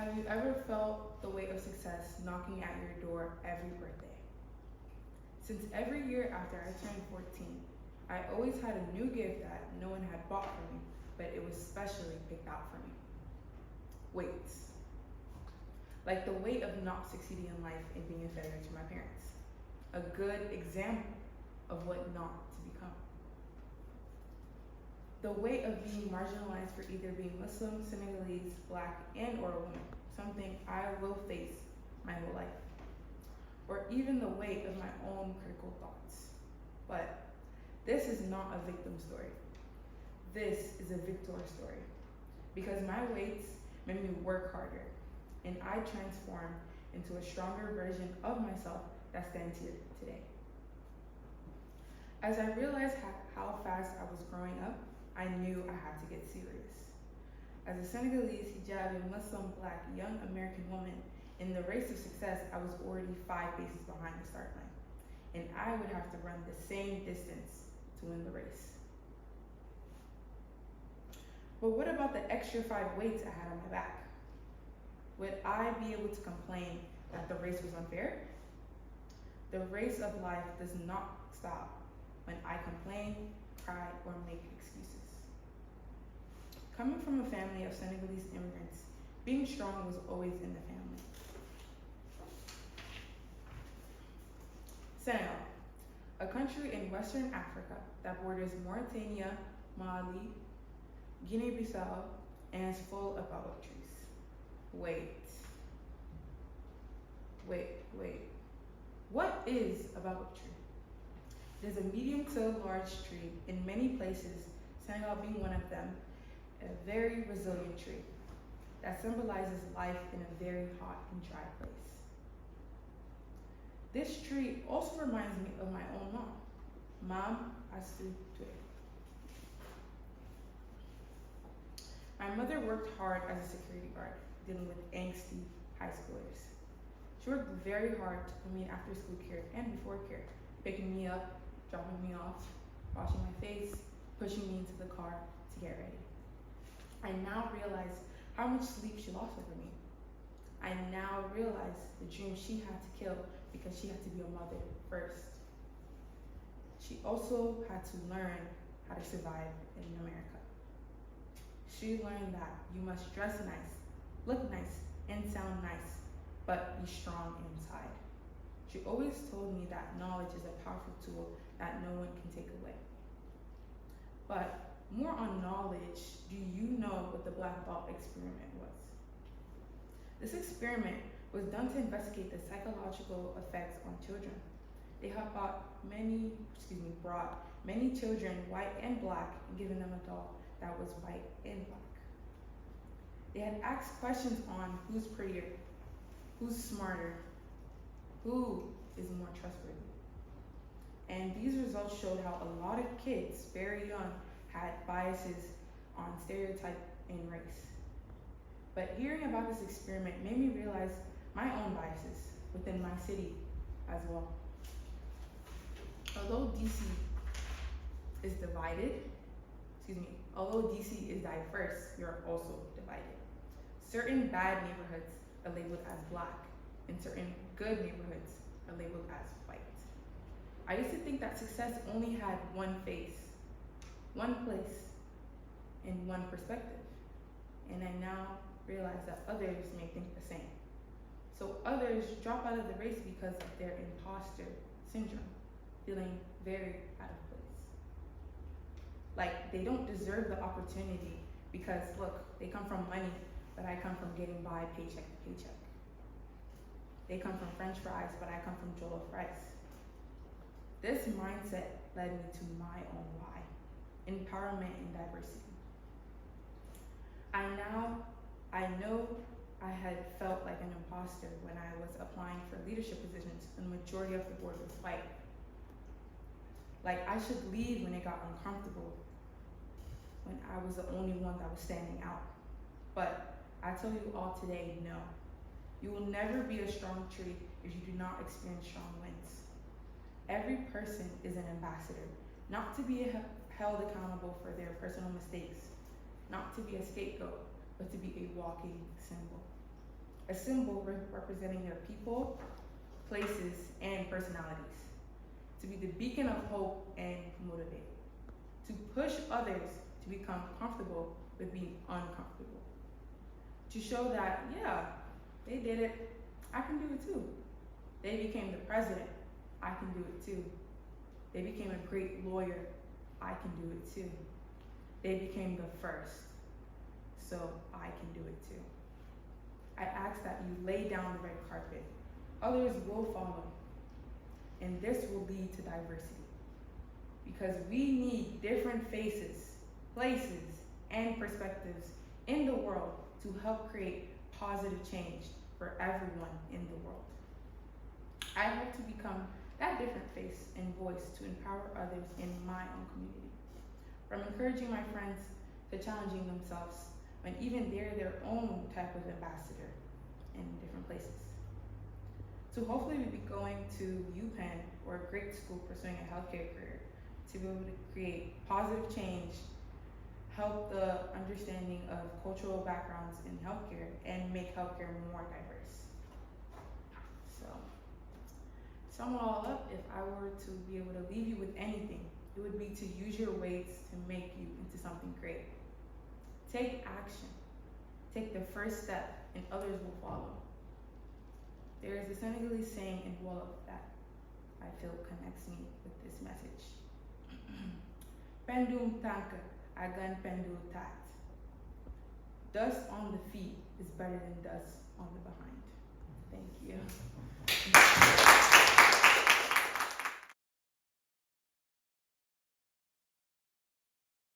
Have you ever felt the weight of success knocking at your door every birthday? Since every year after I turned 14, I always had a new gift that no one had bought for me, but it was specially picked out for me. Weights. Like the weight of not succeeding in life and being a failure to my parents. A good example of what not to become. The weight of being marginalized for either being Muslim, Senegalese, Black, and or a woman, something I will face my whole life. Or even the weight of my own critical thoughts. But this is not a victim story. This is a victor story. Because my weights made me work harder, and I transformed into a stronger version of myself that stands here today. As I realized how fast I was growing up, I knew I had to get serious. As a Senegalese, hijabi, Muslim, Black, young American woman, in the race of success, I was already 5 paces behind the start line, and I would have to run the same distance to win the race. But what about the extra 5 weights I had on my back? Would I be able to complain that the race was unfair? The race of life does not stop when I complain, cry, or make excuses. Coming from a family of Senegalese immigrants, being strong was always in the family. Senegal, a country in Western Africa that borders Mauritania, Mali, Guinea-Bissau, and is full of baobab trees. Wait. What is a baobab tree? It is a medium to large tree in many places, Senegal being one of them, a very resilient tree that symbolizes life in a very hot and dry place. This tree also reminds me of my own mom. Mom, I stood to it. My mother worked hard as a security guard, dealing with angsty high schoolers. She worked very hard to put me in after school care and before care, picking me up, dropping me off, washing my face, pushing me into the car to get ready. I now realize how much sleep she lost over me. I now realize the dream she had to kill because she had to be a mother first. She also had to learn how to survive in America. She learned that you must dress nice, look nice, and sound nice, but be strong inside. She always told me that knowledge is a powerful tool that no one can take away. But more on knowledge, do you know what the Black Belt experiment was? This experiment was done to investigate the psychological effects on children. They have brought many children, white and Black, and given them a doll that was white and Black. They had asked questions on who's prettier, who's smarter, who is more trustworthy. And these results showed how a lot of kids, very young, had biases on stereotype and race. But hearing about this experiment made me realize my own biases within my city as well. Although DC is diverse, we are also divided. Certain bad neighborhoods are labeled as Black, and certain good neighborhoods are labeled as white. I used to think that success only had one face, one place, and one perspective. And I now realize that others may think the same. So others drop out of the race because of their imposter syndrome, feeling very out of place. Like they don't deserve the opportunity because look, they come from money, but I come from getting by paycheck to paycheck. They come from French fries, but I come from jollof rice. This mindset led me to my own why, empowerment and diversity. I know I had felt like an imposter when I was applying for leadership positions and the majority of the board was white. Like I should leave when it got uncomfortable, when I was the only one that was standing out. But I tell you all today, no. You will never be a strong tree if you do not experience strong winds. Every person is an ambassador, not to be held accountable for their personal mistakes, not to be a scapegoat, but to be a walking symbol. a symbol representing their people, places, and personalities, to be the beacon of hope and motivate, to push others to become comfortable with being uncomfortable, to show that, yeah, they did it, I can do it too. They became the president, I can do it too. They became a great lawyer, I can do it too. They became the first, so I can do it too. I ask that you lay down the red carpet. Others will follow, and this will lead to diversity. Because we need different faces, places, and perspectives in the world to help create positive change for everyone in the world. I hope to become that different face and voice to empower others in my own community. From encouraging my friends to challenging themselves when even they're their own type of ambassador in different places. To hopefully be going to UPenn or a great school pursuing a healthcare career to be able to create positive change, help the understanding of cultural backgrounds in healthcare, and make healthcare more diverse. So, to sum it all up, if I were to be able to leave you with anything, it would be to use your weights to make you into something great. Take action. Take the first step, and others will follow. There is a Senegalese saying in Wolof that I feel connects me with this message. Pendum tanka, agan pendul tat. Dust on the feet is better than dust on the behind. Thank you.